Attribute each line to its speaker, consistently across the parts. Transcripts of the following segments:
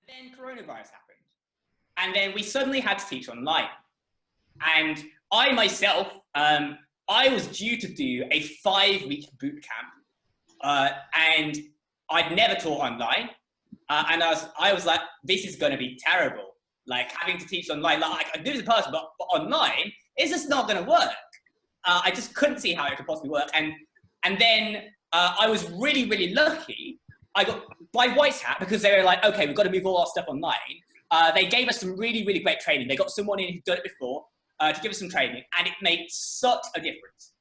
Speaker 1: Then coronavirus happened. And then we suddenly had to teach online. And I myself, I was due to do a 5-week boot camp. And I'd never taught online. And I was like, this is going to be terrible. Like having to teach online, like I do this in person, but online, it's just not going to work. I just couldn't see how it could possibly work. And then I was really, really lucky. I got by White Hat because they were like, okay, we've got to move all our stuff online. They gave us some really, really great training. They got someone in who'd done it before to give us some training, and it made such a difference.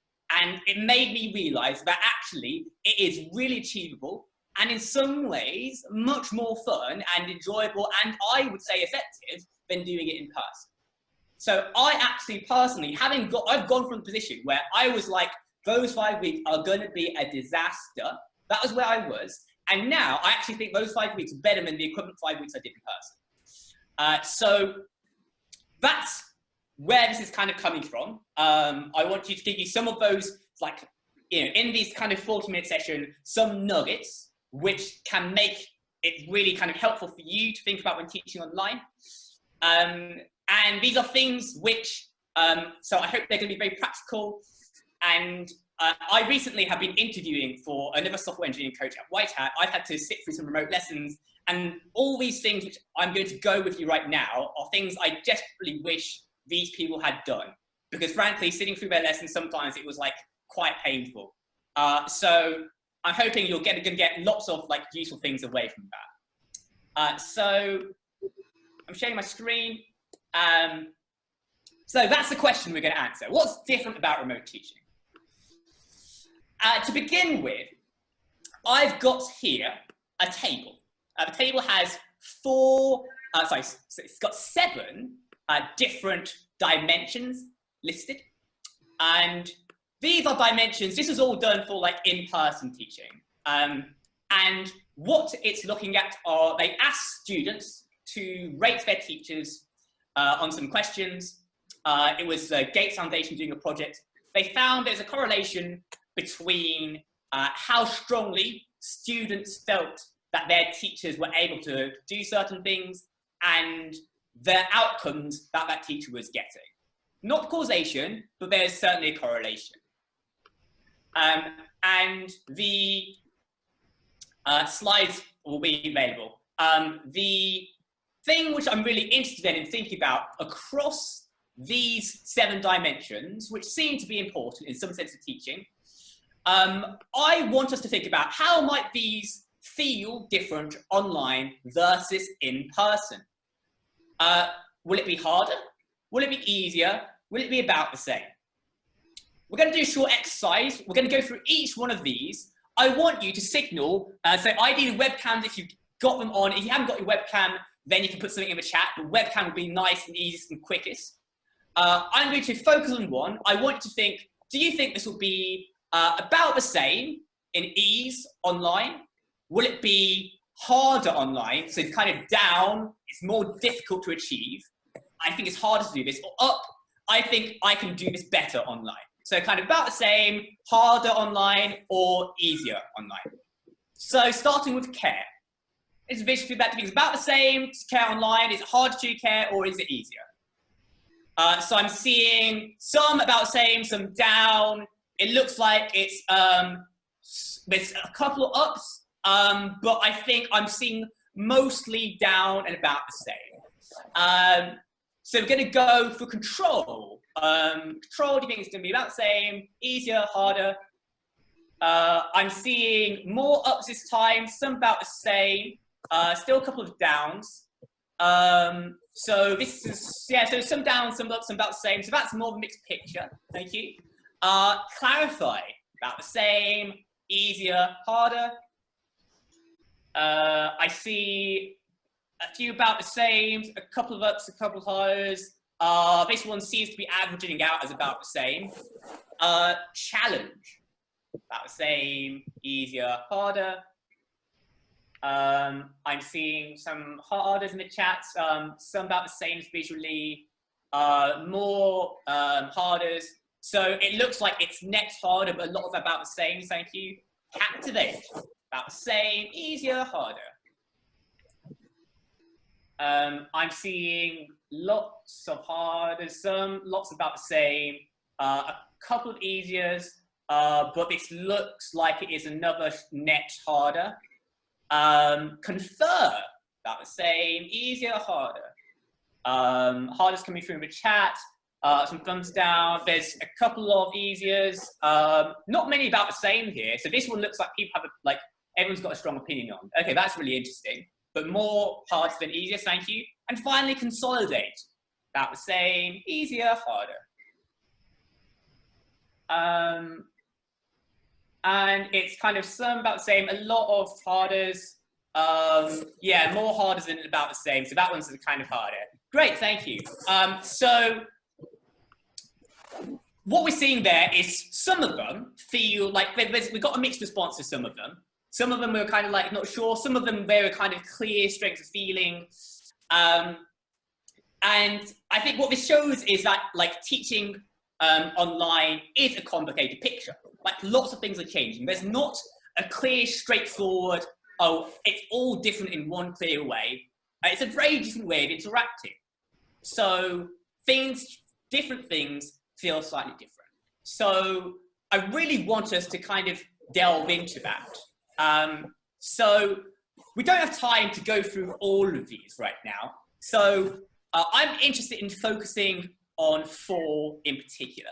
Speaker 1: And it made me realize that actually it is really achievable and in some ways much more fun and enjoyable and I would say effective than doing it in person. So I actually personally, I've gone from the position where I was like, those 5 weeks are going to be a disaster. That was where I was. And now I actually think those 5 weeks are better than the equivalent 5 weeks I did in person. So that's where this is kind of coming from. I want you to give you some of those, like, in this kind of 40-minute session, some nuggets, which can make it really kind of helpful for you to think about when teaching online. And these are things which, so I hope they're going to be very practical. And I recently have been interviewing for another software engineering coach at White Hat. I've had to sit through some remote lessons, and all these things which I'm going to go with you right now are things I desperately wish these people had done. Because frankly, sitting through their lessons, sometimes it was like quite painful. So I'm hoping you're going to get lots of like useful things away from that. So I'm sharing my screen. So that's the question we're going to answer. What's different about remote teaching? To begin with, I've got here a table. The table has it's got 7 different dimensions listed. And these are dimensions, this is all done for like in-person teaching. And what it's looking at are, they ask students to rate their teachers on some questions. It was Gates Foundation doing a project. They found there's a correlation between how strongly students felt that their teachers were able to do certain things and the outcomes that that teacher was getting. Not causation, but there's certainly a correlation. And the slides will be available. The thing which I'm really interested in thinking about across these 7 dimensions, which seem to be important in some sense of teaching, I want us to think about how might these feel different online versus in person. Will it be harder? Will it be easier? Will it be about the same? We're going to do a short exercise. We're going to go through each one of these. I want you to signal, so ideally webcams if you've got them on. If you haven't got your webcam, then you can put something in the chat. The webcam will be nice and easiest and quickest. I'm going to focus on one. I want you to think, do you think this will be about the same in ease online? Will it be harder online? So kind of down, it's more difficult to achieve. I think it's harder to do this. Or up, I think I can do this better online. So kind of about the same, harder online, or easier online. So starting with care. Is the visual feedback it's about the same to care online? Is it harder to care, or is it easier? So I'm seeing some about the same, some down. It looks like it's there's a couple of ups, but I think I'm seeing mostly down and about the same. So we're going to go for control. Control, do you think it's going to be about the same, easier, harder? I'm seeing more ups this time, some about the same, still a couple of downs. So this is, yeah, so some downs, some ups, some about the same. So that's more of a mixed picture. Thank you. Clarify, about the same, easier, harder. I see a few about the same, a couple of ups, a couple of harders. This one seems to be averaging out as about the same. Challenge, about the same, easier, harder. I'm seeing some harders in the chats, some about the same visually, more harders. So it looks like it's next harder, but a lot of about the same, thank you. Captivate, about the same, easier, harder. I'm seeing lots of harder, some, lots about the same, a couple of easiers, but this looks like it is another net harder. Confer, about the same, easier, harder. Hardest coming through in the chat, some thumbs down. There's a couple of easiers, not many about the same here. So this one looks like people have, like, everyone's got a strong opinion on. Okay, that's really interesting, but more hard than easier, thank you. And finally, consolidate, about the same, easier, harder. And it's kind of some about the same, a lot of harders. Yeah, more harder than about the same. So that one's kind of harder. Great, thank you. So what we're seeing there is some of them feel like we've got a mixed response to some of them. Some of them were kind of like not sure. Some of them they were kind of clear strengths of feeling. And I think what this shows is that like teaching online is a complicated picture. Like lots of things are changing. There's not a clear, straightforward, oh, it's all different in one clear way. It's a very different way of interacting. So different things feel slightly different. So I really want us to kind of delve into that. So we don't have time to go through all of these right now. So I'm interested in focusing on 4 in particular.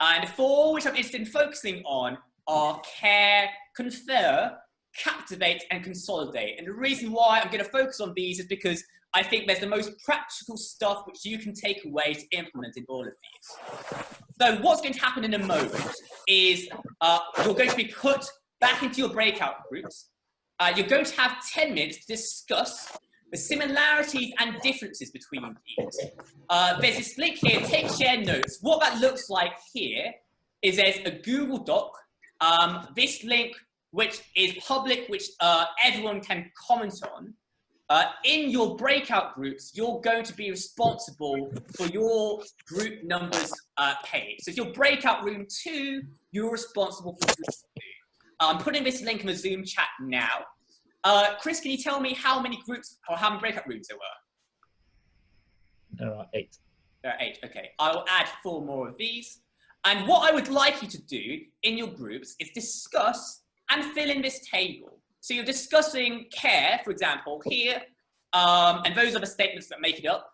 Speaker 1: And the 4 which I'm interested in focusing on are care, confer, captivate, and consolidate. And the reason why I'm going to focus on these is because I think there's the most practical stuff which you can take away to implement in all of these. So what's going to happen in a moment is you're going to be put back into your breakout groups. You're going to have 10 minutes to discuss the similarities and differences between these. There's this link here, take share notes. What that looks like here is there's a Google Doc. This link, which is public, which everyone can comment on. In your breakout groups, you're going to be responsible for your group numbers page. So if your breakout room 2, you're responsible for group 2. I'm putting this link in the Zoom chat now. Chris, can you tell me how many groups or how many breakout rooms there were?
Speaker 2: There are 8.
Speaker 1: There are 8, okay. I will add 4 more of these. And what I would like you to do in your groups is discuss and fill in this table. So you're discussing care, for example, here, and those are the statements that make it up.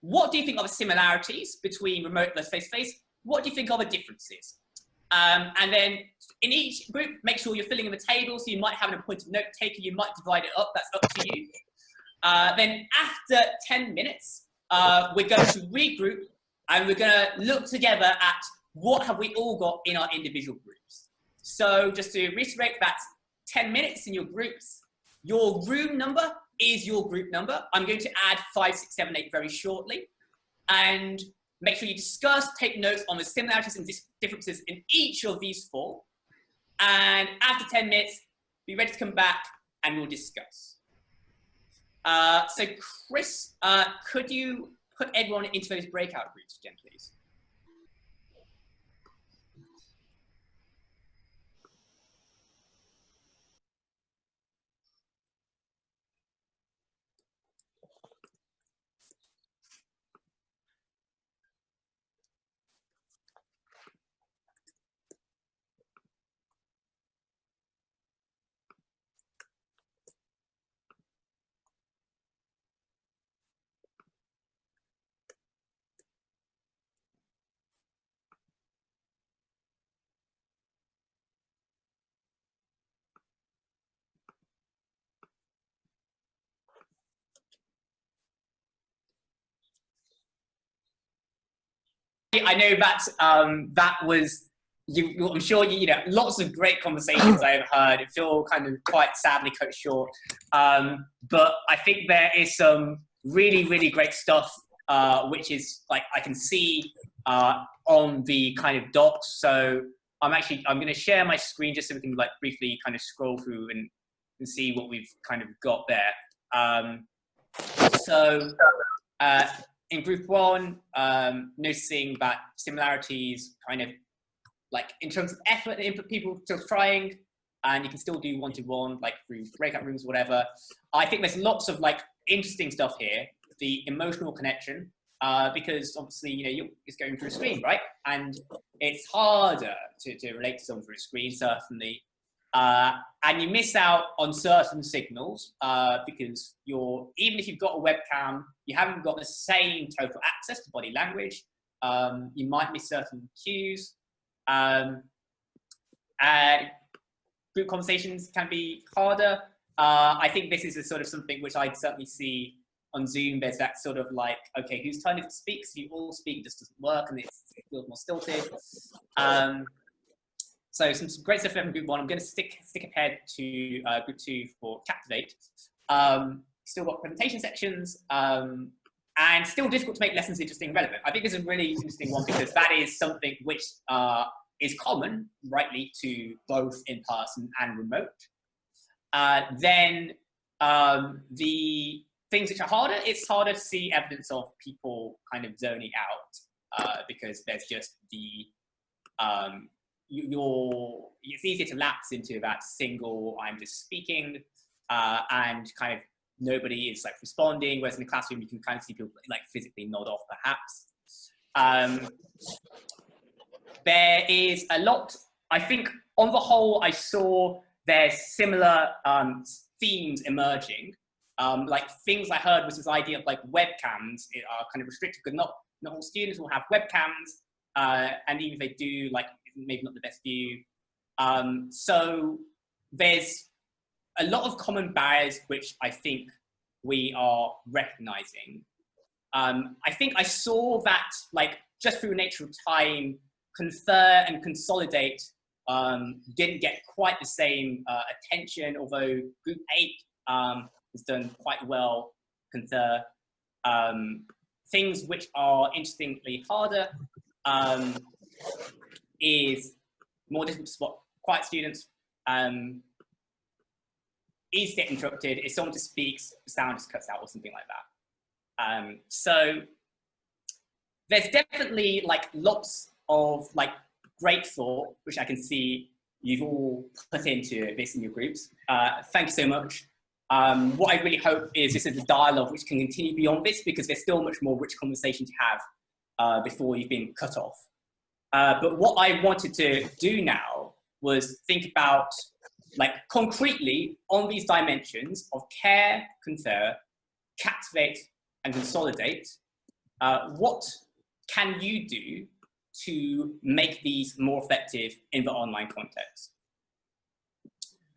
Speaker 1: What do you think are the similarities between remote versus face-to-face? What do you think are the differences? And then in each group, make sure you're filling in the table. So you might have an appointed note taker. You might divide it up. That's up to you. Then after 10 minutes, we're going to regroup and we're going to look together at what have we all got in our individual groups. So just to reiterate, that's 10 minutes in your groups. Your room number is your group number. I'm going to add 5, 6, 7, 8 very shortly. And make sure you discuss, take notes on the similarities and differences in each of these 4. And after 10 minutes, be ready to come back and we'll discuss. So Chris, could you put everyone into those breakout groups again, please? I know that that was, I'm sure you know, lots of great conversations I've heard. It feel kind of quite sadly cut short. But I think there is some really, really great stuff, which is like, I can see on the kind of docs. So I'm going to share my screen just so we can like briefly kind of scroll through and see what we've kind of got there. In group 1, noticing that similarities kind of like in terms of effort and input people still trying, and you can still do one-to-one, like through breakout rooms or whatever. I think there's lots of like interesting stuff here. The emotional connection, because obviously, you're just going through a screen, right? And it's harder to relate to someone through a screen, certainly. And you miss out on certain signals because even if you've got a webcam, you haven't got the same total access to body language. You might miss certain cues. Group conversations can be harder. I think this is a sort of something which I'd certainly see on Zoom. There's that sort of like, okay, whose turn is to speak? So if you all speak, it just doesn't work, and it feels more stilted. So some great stuff from group one. I'm going to stick ahead to group two for Captivate. Still got presentation sections, and still difficult to make lessons interesting and relevant. I think this is a really interesting one because that is something which is common, rightly, to both in-person and remote. Then the things which are harder, it's harder to see evidence of people kind of zoning out because there's just the, it's easier to lapse into that single, I'm just speaking, and kind of nobody is like responding, whereas in the classroom you can kind of see people like physically nod off perhaps. There is a lot, I think on the whole, I saw there's similar themes emerging. Like things I heard was this idea of like webcams are kind of restricted because not all students will have webcams, and even if they do, like maybe not the best view. So there's a lot of common barriers which I think we are recognizing. I think I saw that like just through the nature of time, Confer and Consolidate didn't get quite the same attention, although Group 8 has done quite well. Confer. Things which are interestingly harder is more difficult to spot quiet students, easy to get interrupted. If someone just speaks, the sound just cuts out or something like that. So there's definitely like lots of like great thought, which I can see you've all put into this in your groups. Thank you so much. What I really hope is this is a dialogue which can continue beyond this because there's still much more rich conversation to have before you've been cut off. But what I wanted to do now was think about like concretely on these dimensions of care, confer, captivate, and consolidate, what can you do to make these more effective in the online context?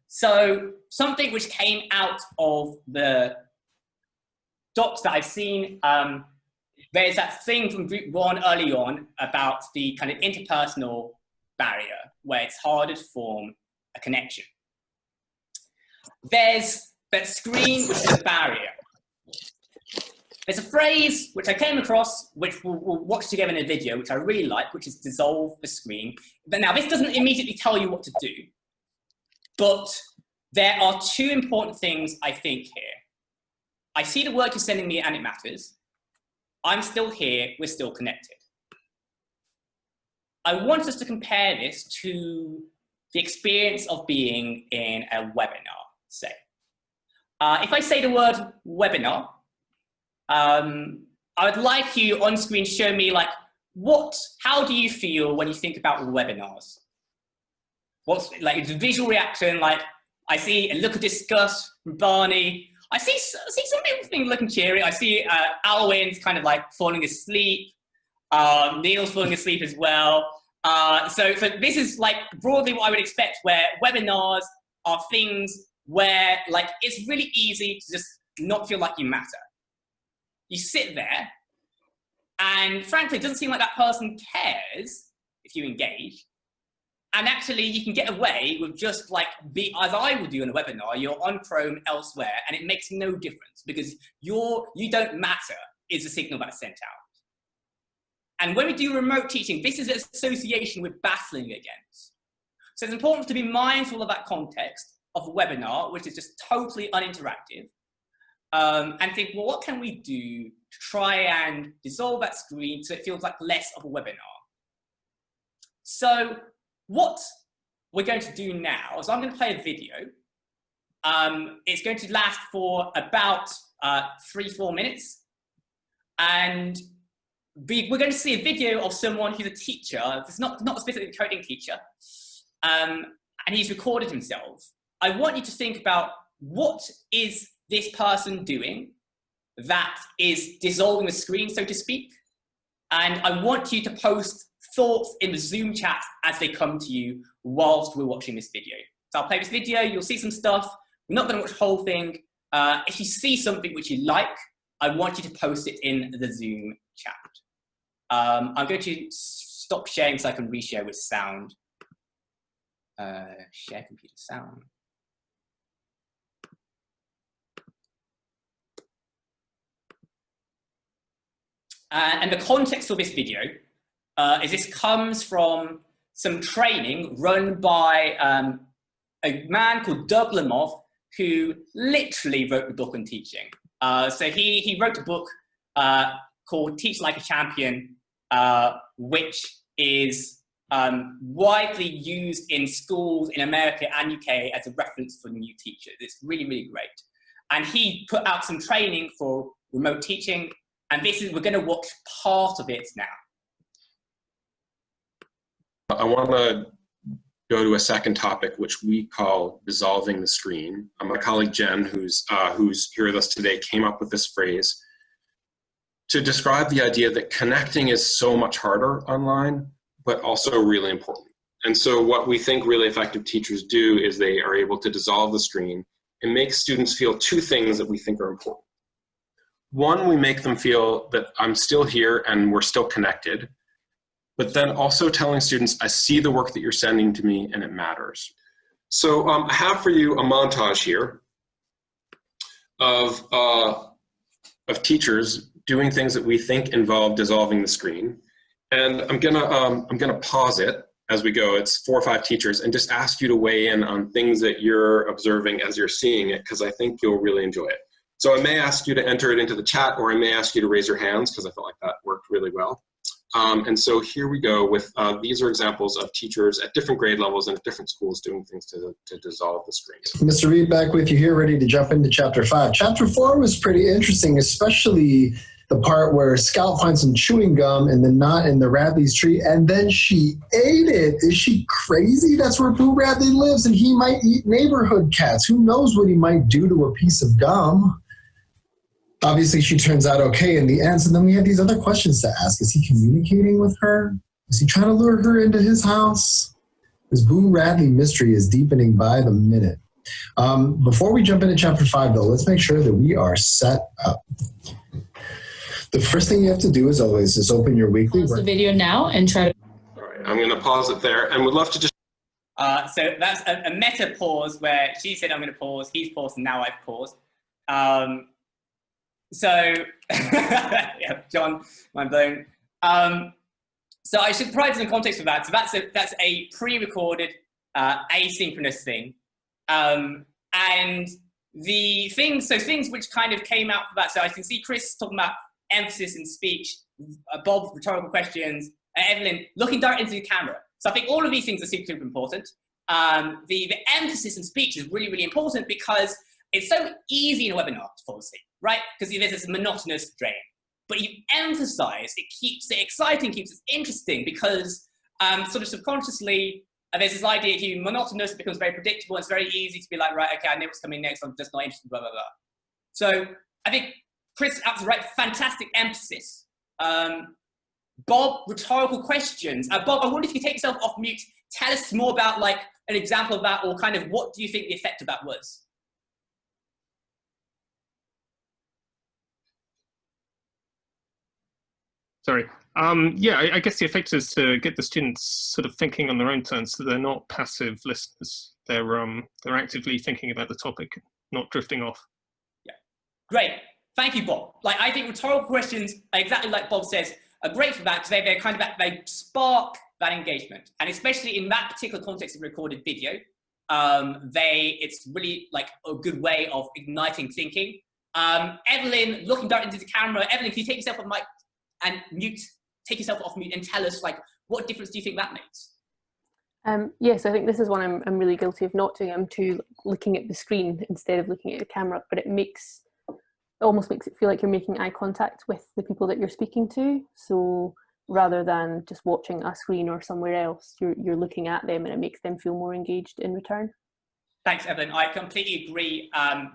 Speaker 1: So something which came out of the docs that I've seen, there's that thing from group one early on about the kind of interpersonal barrier where it's harder to form a connection. There's that screen, which is a barrier. There's a phrase which I came across, which we'll watch together in a video, which I really like, which is dissolve the screen. But now this doesn't immediately tell you what to do, but there are two important things I think here. I see the work you're sending me and it matters. I'm still here, we're still connected. I want us to compare this to the experience of being in a webinar, say. If I say the word webinar, I would like you on screen show me like, how do you feel when you think about webinars? What's like the visual reaction? Like I see a look of disgust from Barney. I see some people looking cheery. I see Alwyn's kind of like falling asleep. Neil's falling asleep as well. So this is like broadly what I would expect, where webinars are things where like it's really easy to just not feel like you matter. You sit there, and frankly, it doesn't seem like that person cares if you engage. And actually, you can get away with just like, as I would do in a webinar, you're on Chrome elsewhere, and it makes no difference because you don't matter is the signal that's sent out. And when we do remote teaching, this is an association we're battling against. So it's important to be mindful of that context of a webinar, which is just totally uninteractive. And think, well, what can we do to try and dissolve that screen so it feels like less of a webinar? So what we're going to do now is I'm going to play a video. It's going to last for about 3-4 minutes. And we're going to see a video of someone who's a teacher. It's not specifically a coding teacher. And he's recorded himself. I want you to think about what is this person doing that is dissolving the screen, so to speak. And I want you to post thoughts in the Zoom chat as they come to you whilst we're watching this video. So I'll play this video, you'll see some stuff. We're not going to watch the whole thing. If you see something which you like, I want you to post it in the Zoom chat. I'm going to stop sharing so I can reshare with sound. Share computer sound. And the context for this video is this comes from some training run by a man called Doug Lemov, who literally wrote the book on teaching. So he wrote a book called Teach Like a Champion, which is widely used in schools in America and UK as a reference for new teachers. It's really, really great. And he put out some training for remote teaching, and we're going to watch part of it now.
Speaker 3: I want to go to a second topic, which we call dissolving the screen. My colleague Jen, who's here with us today, came up with this phrase to describe the idea that connecting is so much harder online, but also really important. And so what we think really effective teachers do is they are able to dissolve the screen and make students feel two things that we think are important. One, we make them feel that I'm still here and we're still connected, but then also telling students, I see the work that you're sending to me and it matters. So I have for you a montage here of teachers doing things that we think involve dissolving the screen. And I'm gonna pause it as we go. It's 4 or 5 teachers, and just ask you to weigh in on things that you're observing as you're seeing it, because I think you'll really enjoy it. So I may ask you to enter it into the chat, or I may ask you to raise your hands, because I felt like that worked really well. And so here we go with, these are examples of teachers at different grade levels and at different schools doing things to dissolve the screen.
Speaker 4: Mr. Reed, back with you here, ready to jump into chapter 5. Chapter 4 was pretty interesting, especially the part where Scout finds some chewing gum in the knot in the Radley's tree, and then she ate it. Is she crazy? That's where Boo Radley lives, and he might eat neighborhood cats. Who knows what he might do to a piece of gum? Obviously, she turns out okay in the end. So then we have these other questions to ask. Is he communicating with her? Is he trying to lure her into his house? This Boo Radley mystery is deepening by the minute. Before we jump into chapter 5, though, let's make sure that we are set up. The first thing you have to do, as always, is open your weekly
Speaker 5: Pause the video now and try to...
Speaker 3: All right, I'm going to pause it there, and would love to just...
Speaker 1: So that's a meta pause where she said, I'm going to pause, he's paused, and now I've paused. Yeah, John, mind blown. So I should provide some context for that. So that's a pre-recorded asynchronous thing. And the things which kind of came out for that, so I can see Chris talking about emphasis in speech, Bob, rhetorical questions, Evelyn looking directly into the camera. So I think all of these things are super, super important. The emphasis in speech is really, really important because it's so easy in a webinar to fall asleep, right? Because there's this monotonous drain. But you emphasize, it keeps it exciting, keeps it interesting, because sort of subconsciously, there's this idea here, monotonous becomes very predictable. It's very easy to be like, right, okay, I know what's coming next, I'm just not interested, blah, blah, blah. So I think Chris, that's right, fantastic emphasis. Bob, rhetorical questions. Bob, I wonder if you could take yourself off mute, tell us more about like an example of that, or kind of what do you think the effect of that was?
Speaker 6: Sorry. Yeah, I guess the effect is to get the students sort of thinking on their own terms, so they're not passive listeners. They're actively thinking about the topic, not drifting off.
Speaker 1: Yeah, great. Thank you, Bob. Like, I think rhetorical questions, exactly like Bob says, are great for that because they spark that engagement, and especially in that particular context of recorded video, it's really like a good way of igniting thinking. Evelyn, looking directly into the camera. Evelyn, can you take yourself off mic and mute? Take yourself off mute and tell us like what difference do you think that makes?
Speaker 5: Yes, I think this is one I'm really guilty of not doing. I'm too looking at the screen instead of looking at the camera, but it almost makes it feel like you're making eye contact with the people that you're speaking to. So rather than just watching a screen or somewhere else, you're looking at them, and it makes them feel more engaged in return.
Speaker 1: Thanks, Evelyn. I completely agree.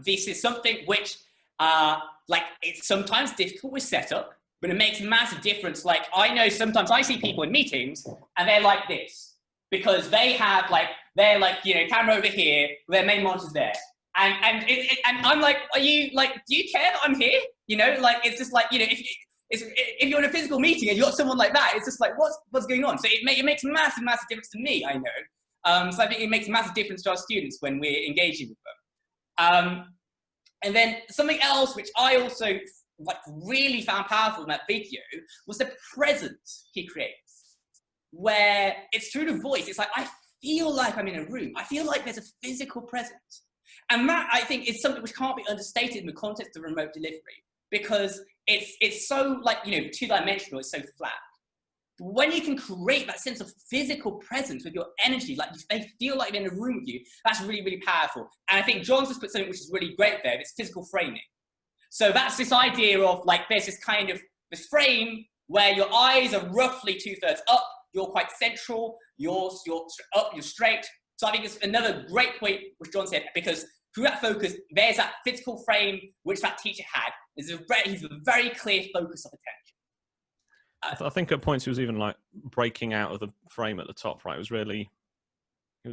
Speaker 1: This is something which, it's sometimes difficult with setup, but it makes a massive difference. Like, I know sometimes I see people in meetings and they're like this because they have camera over here, their main monitor's there. And I'm like, are you like, do you care that I'm here? It's just like, if you're in a physical meeting and you got someone like that, it's just like, what's going on? So it makes massive difference to me, I know. So I think it makes a massive difference to our students when we're engaging with them. And then something else which I also really found powerful in that video was the presence he creates, where it's through the voice. It's like, I feel like I'm in a room. I feel like there's a physical presence. And that, I think, is something which can't be understated in the context of remote delivery, because it's so two-dimensional, it's so flat. When you can create that sense of physical presence with your energy, like they feel like they're in a room with you, that's really, really powerful. And I think John's just put something which is really great there, it's physical framing. So that's this idea of there's this frame where your eyes are roughly 2/3 up, you're quite central, you're up, you're straight. So I think it's another great point which John said, because through that focus, there's that physical frame which that teacher had. He's a very clear focus of attention.
Speaker 7: I think at points he was even breaking out of the frame at the top, right? He was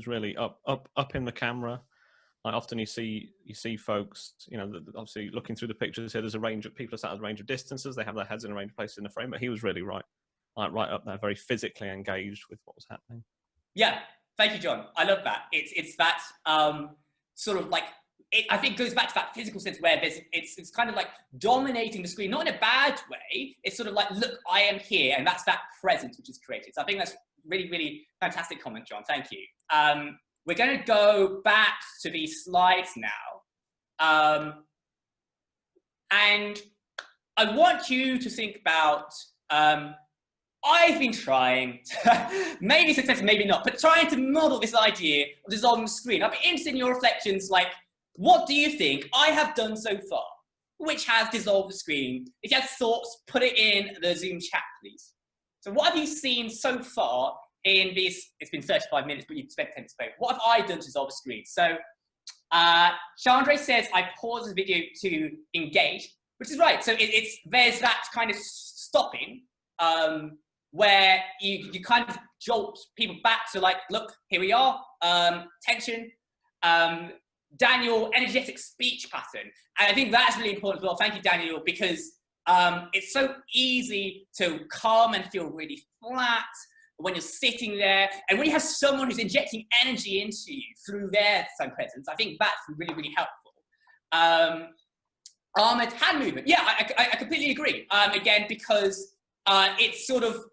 Speaker 7: really up in the camera. Like often you see folks, obviously looking through the pictures here, there's a range of people are sat at a range of distances. They have their heads in a range of places in the frame, but he was really right up there, very physically engaged with what was happening.
Speaker 1: Yeah, thank you, John. I love that. It's that I think goes back to that physical sense where it's kind of like dominating the screen, not in a bad way. It's sort of like, look, I am here, and that's that presence which is created. So I think that's really, really fantastic comment, John. Thank you. We're going to go back to these slides now, and I want you to think about. I've been trying, maybe successful, maybe not, but trying to model this idea of dissolving the screen. I'd be interested in your reflections, what do you think I have done so far, which has dissolved the screen? If you have thoughts, put it in the Zoom chat, please. So what have you seen so far in this? It's been 35 minutes, but you've spent 10 minutes. What have I done to dissolve the screen? So Chandra says, I paused the video to engage, which is right. So there's that kind of stopping, where you kind of jolt people back to look, here we are, tension. Daniel, energetic speech pattern. And I think that's really important as well. Thank you, Daniel, because it's so easy to come and feel really flat when you're sitting there. And when you have someone who's injecting energy into you through their presence, I think that's really, really helpful. Armored hand movement. Yeah, I completely agree. Again, because it's sort of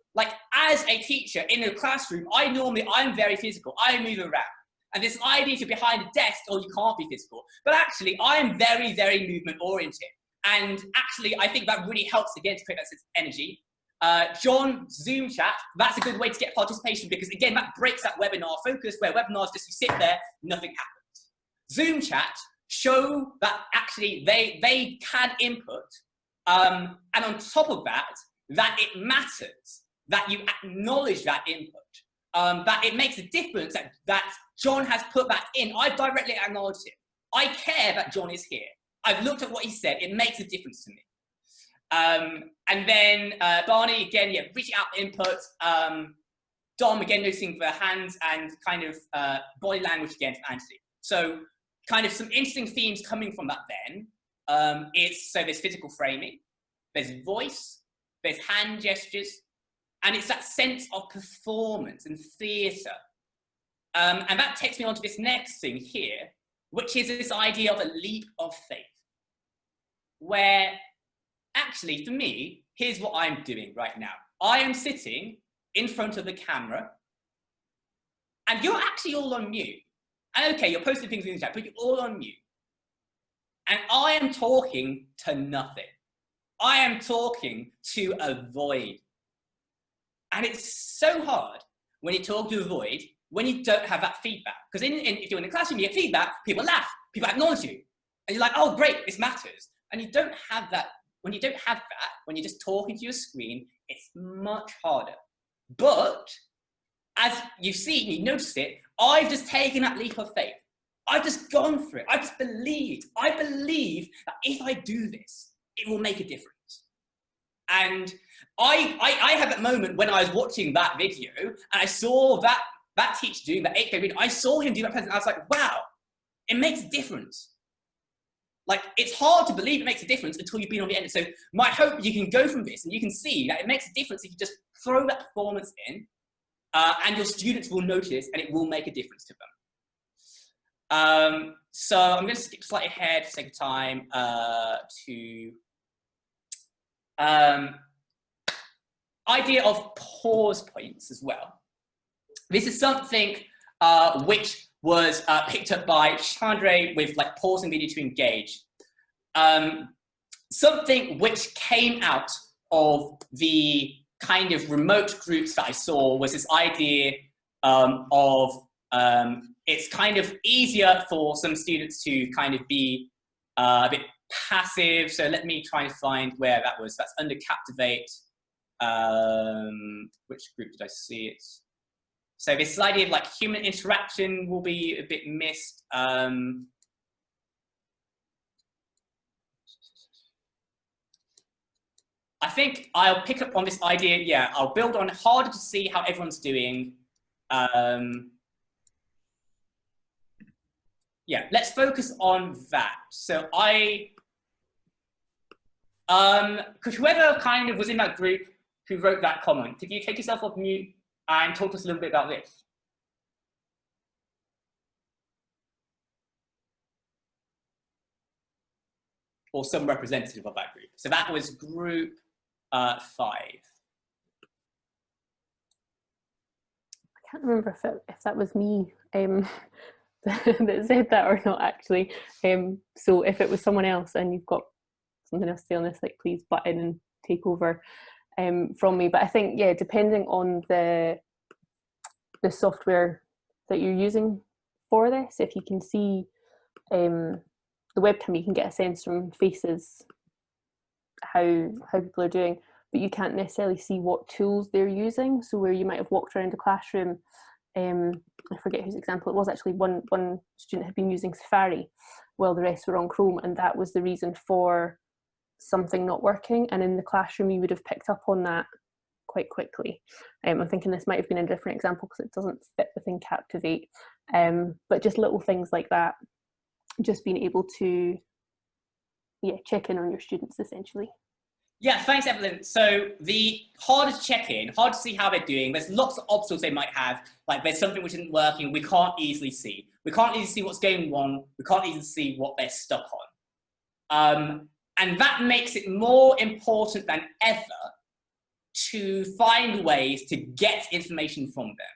Speaker 1: as a teacher in a classroom, I'm very physical. I move around. And this idea to behind a desk, you can't be physical. But actually, I am very, very movement oriented. And actually, I think that really helps, again, to create that sense of energy. John, Zoom chat, that's a good way to get participation, because again, that breaks that webinar focus, where webinars just you sit there, nothing happens. Zoom chat show that actually they can input. And on top of that it matters that you acknowledge that input. That it makes a difference that John has put that in. I've directly acknowledged it. I care that John is here. I've looked at what he said. It makes a difference to me. And then Barney, again, reaching out input. Dom, again, noticing the hands and kind of body language again for Anthony. So kind of some interesting themes coming from that then. So there's physical framing, there's voice, there's hand gestures, and it's that sense of performance and theatre. And that takes me on to this next thing here, which is this idea of a leap of faith. Where, actually, for me, here's what I'm doing right now. I am sitting in front of the camera, and you're actually all on mute. And okay, you're posting things in the chat, but you're all on mute. And I am talking to nothing. I am talking to a void. And it's so hard when you talk to a void when you don't have that feedback. Because if you're in the classroom, you get feedback, people laugh, people acknowledge you. And you're like, oh, great, this matters. And you don't have that. When you don't have that, when you're just talking to your screen, it's much harder. But as you've seen, you noticed it, I've just taken that leap of faith. I've just gone for it. I just believed. I believe that if I do this, it will make a difference. And I had that moment when I was watching that video and I saw that teacher doing that 8th grade video. I saw him do that present. I was like, wow, it makes a difference. Like, it's hard to believe it makes a difference until you've been on the end. So my hope you can go from this and you can see that it makes a difference if you just throw that performance in and your students will notice and it will make a difference to them. So I'm going to skip slightly ahead for the sake of time to idea of pause points as well. This is something which was picked up by Chandra with like pausing video to engage. Something which came out of the kind of remote groups that I saw was this idea of it's kind of easier for some students to kind of be a bit passive. So let me try and find where that was. That's under Captivate. Which group did I see it? So this idea of like human interaction will be a bit missed. I think I'll pick up on this idea. Yeah, I'll build on harder to see how everyone's doing. Yeah, let's focus on that. So because whoever kind of was in that group who wrote that comment, could you take yourself off mute and talk to us a little bit about this? Or some representative of that group. So that was group 5.
Speaker 5: I can't remember if that was me that said that or not, actually. So if it was someone else and you've got something else to say on this, like, please butt in and take over from me. But I think, yeah, depending on the software that you're using for this, if you can see the webcam, you can get a sense from faces how people are doing, but you can't necessarily see what tools they're using. So where you might have walked around the classroom, I forget whose example it was, actually one student had been using Safari while the rest were on Chrome, and that was the reason for something not working. And in the classroom you would have picked up on that quite quickly. I'm thinking this might have been a different example because it doesn't fit within Captivate, but just little things like that, just being able to check in on your students essentially.
Speaker 1: Yeah, thanks, Evelyn. So the harder to check in, hard to see how they're doing. There's lots of obstacles they might have. Like there's something which isn't working, we can't easily see. We can't easily see what's going wrong. We can't easily see what they're stuck on. And that makes it more important than ever to find ways to get information from them.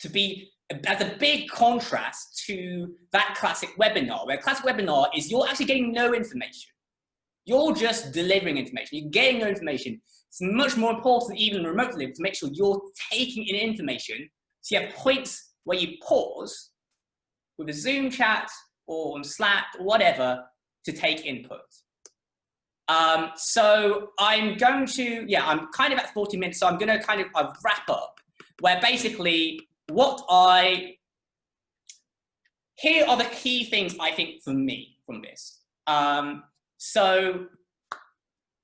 Speaker 1: To be, as a big contrast to that classic webinar, where a classic webinar is you're actually getting no information. You're just delivering information. You're getting no information. It's much more important, even remotely, to make sure you're taking in information. So you have points where you pause with a Zoom chat or on Slack or whatever to take input. So I'm going to, I'm kind of at 40 minutes, so I'm going to kind of wrap up, where basically here are the key things I think for me from this. So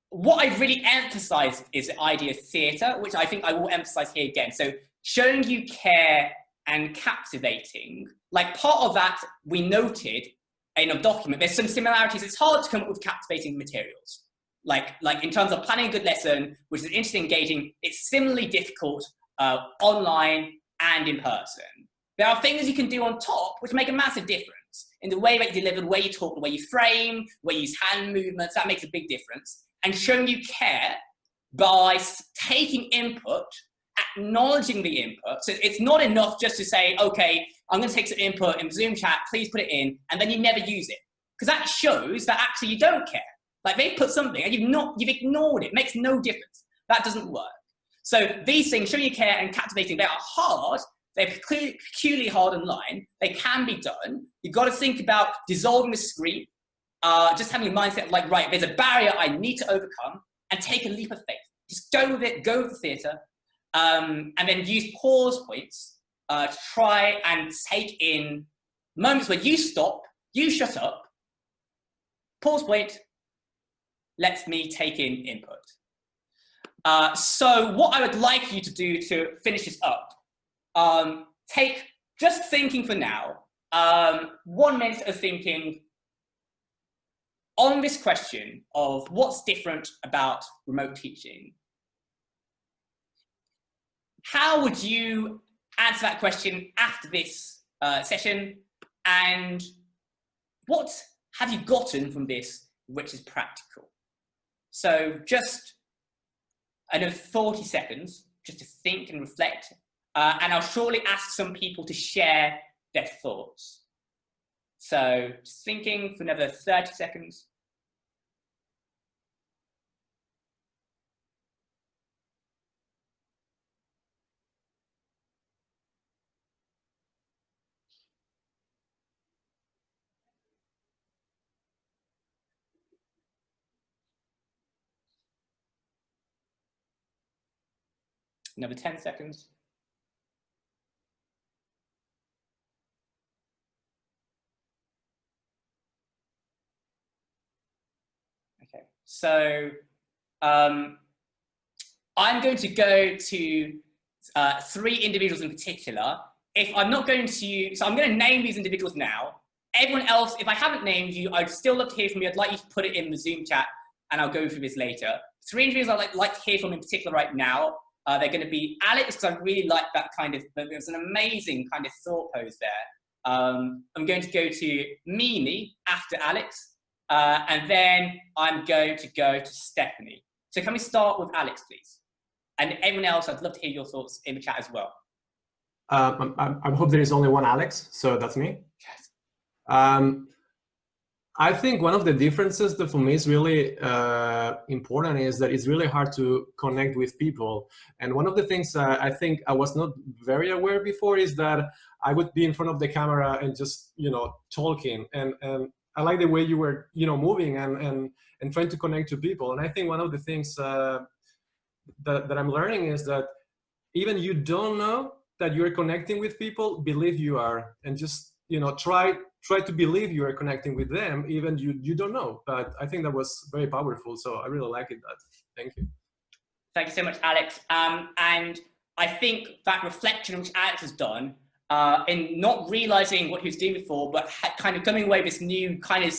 Speaker 1: what I really emphasize is the idea of theatre, which I think I will emphasize here again. So showing you care and captivating, like part of that we noted in a document, there's some similarities. It's hard to come up with captivating materials. Like in terms of planning a good lesson, which is interesting, engaging, it's similarly difficult online and in person. There are things you can do on top which make a massive difference. In the way that you deliver, the way you talk, the way you frame, the way you use hand movements, that makes a big difference. And showing you care by taking input, acknowledging the input. So it's not enough just to say, okay, I'm going to take some input in Zoom chat, please put it in, and then you never use it. Because that shows that actually you don't care. Like they've put something and you've ignored it. It makes no difference. That doesn't work. So these things, showing you care and captivating, they are hard, They're peculiarly hard online. They can be done. You've got to think about dissolving the screen, just having a mindset of like, right, there's a barrier I need to overcome, and take a leap of faith. Just go with it, go with the theatre, and then use pause points to try and take in moments where you stop, you shut up, pause point, let me take in input. So what I would like you to do to finish this up, take, just thinking for now, 1 minute of thinking on this question of what's different about remote teaching. How would you answer that question after this session? And what have you gotten from this which is practical? So just, I know, 40 seconds just to think and reflect. And I'll surely ask some people to share their thoughts. So just thinking for another 30 seconds. Another 10 seconds. Okay, so I'm going to go to 3 individuals in particular. If I'm not going to, so I'm going to name these individuals now. Everyone else, if I haven't named you, I'd still love to hear from you. I'd like you to put it in the Zoom chat, and I'll go through this later. 3 individuals I'd like to hear from in particular right now. They're going to be Alex, because I really like that kind of, it was an amazing kind of thought pose there. I'm going to go to Mimi after Alex, and then I'm going to go to Stephanie. So can we start with Alex, please? And everyone else, I'd love to hear your thoughts in the chat as well.
Speaker 8: I hope there is only one Alex, so that's me.
Speaker 1: Yes.
Speaker 8: I think one of the differences that for me is really important is that it's really hard to connect with people. And one of the things I think I was not very aware before is that I would be in front of the camera and just, talking. And I like the way you were, moving and trying to connect to people. And I think one of the things that I'm learning is that even you don't know that you're connecting with people, believe you are, and just, try to believe you are connecting with them, even you don't know. But I think that was very powerful. So I really like it. Thank you.
Speaker 1: Thank you so much, Alex. And I think that reflection which Alex has done in not realizing what he was doing before, but kind of coming away with this new kind of,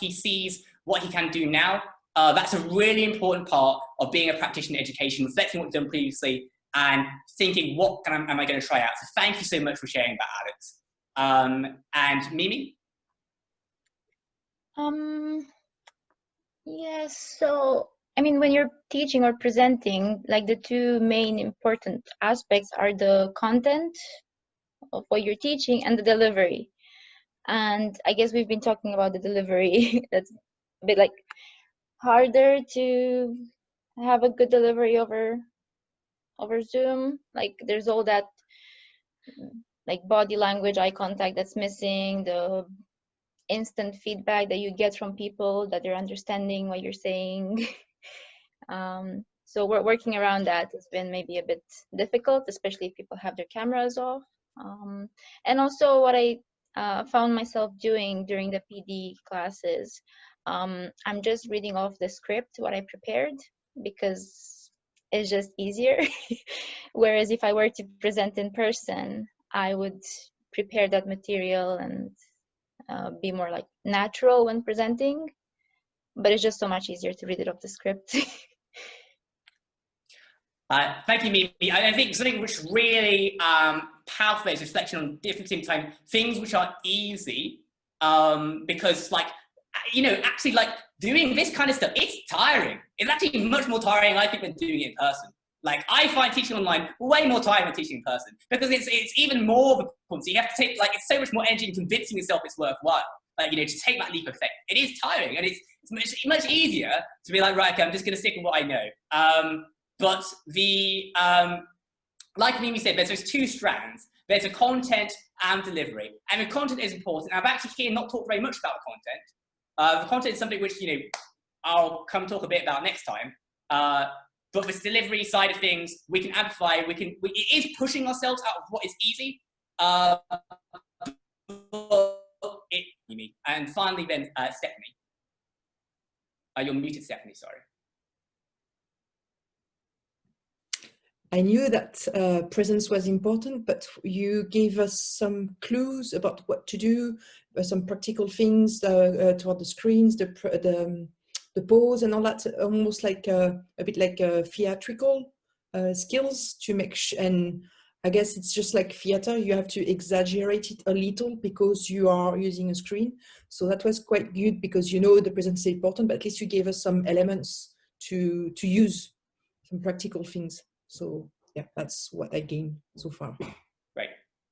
Speaker 1: he sees what he can do now. That's a really important part of being a practitioner in education, reflecting what you've done previously and thinking, what am I going to try out? So thank you so much for sharing that, Alex. And Mimi?
Speaker 9: Yes, so I mean, when you're teaching or presenting, like the 2 main important aspects are the content of what you're teaching and the delivery. And I guess we've been talking about the delivery. That's a bit like harder to have a good delivery over Zoom. Like there's all that like body language, eye contact that's missing, the instant feedback that you get from people that they're understanding what you're saying. So we're working around that. It's been maybe a bit difficult, especially if people have their cameras off. And also what I found myself doing during the PD classes, I'm just reading off the script, what I prepared, because it's just easier. Whereas if I were to present in person, I would prepare that material and be more like natural when presenting, but it's just so much easier to read it off the script.
Speaker 1: Thank you, Mimi. I think something which really powerful is reflection on differencing between things which are easy, because actually like doing this kind of stuff, it's tiring. It's actually much more tiring, I think, than doing it in person. Like, I find teaching online way more tiring than teaching in person, because it's even more of a performance. You have to take, it's so much more energy in convincing yourself it's worthwhile. To take that leap of faith. It is tiring, and it's much easier to be like, right, okay, I'm just going to stick with what I know. But like Mimi said, there's those 2 strands. There's a content and delivery. And the content is important. I've actually here not talked very much about the content. The content is something which, you know, I'll come talk a bit about next time. But this delivery side of things, we can amplify, it is pushing ourselves out of what is easy. And finally then, Stephanie. You're muted, Stephanie, sorry.
Speaker 10: I knew that presence was important, but you gave us some clues about what to do, some practical things toward the screens, the pose and all that, almost like a bit like theatrical skills to make, and I guess it's just like theater, you have to exaggerate it a little because you are using a screen. So that was quite good because you know the presence is important, but at least you gave us some elements to use, some practical things. So yeah, that's what I gained so far.
Speaker 1: Great.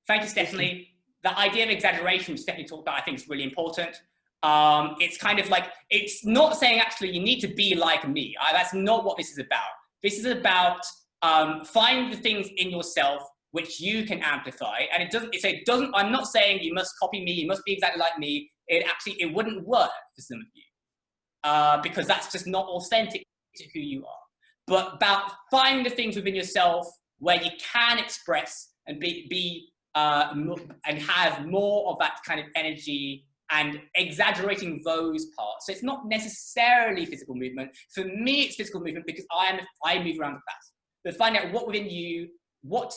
Speaker 1: Thank you, Stephanie. The idea of exaggeration, which Stephanie talked about, I think is really important. It's kind of like, it's not saying actually you need to be like me. That's not what this is about. This is about finding the things in yourself which you can amplify. And I'm not saying you must copy me, you must be exactly like me. It wouldn't work for some of you because that's just not authentic to who you are. But about finding the things within yourself where you can express and and have more of that kind of energy and exaggerating those parts. So it's not necessarily physical movement. For me, it's physical movement because I move around the class. But find out what within you, what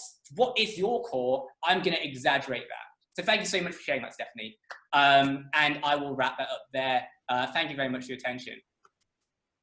Speaker 1: is your core, I'm going to exaggerate that. So thank you so much for sharing that, Stephanie. And I will wrap that up there. Thank you very much for your attention.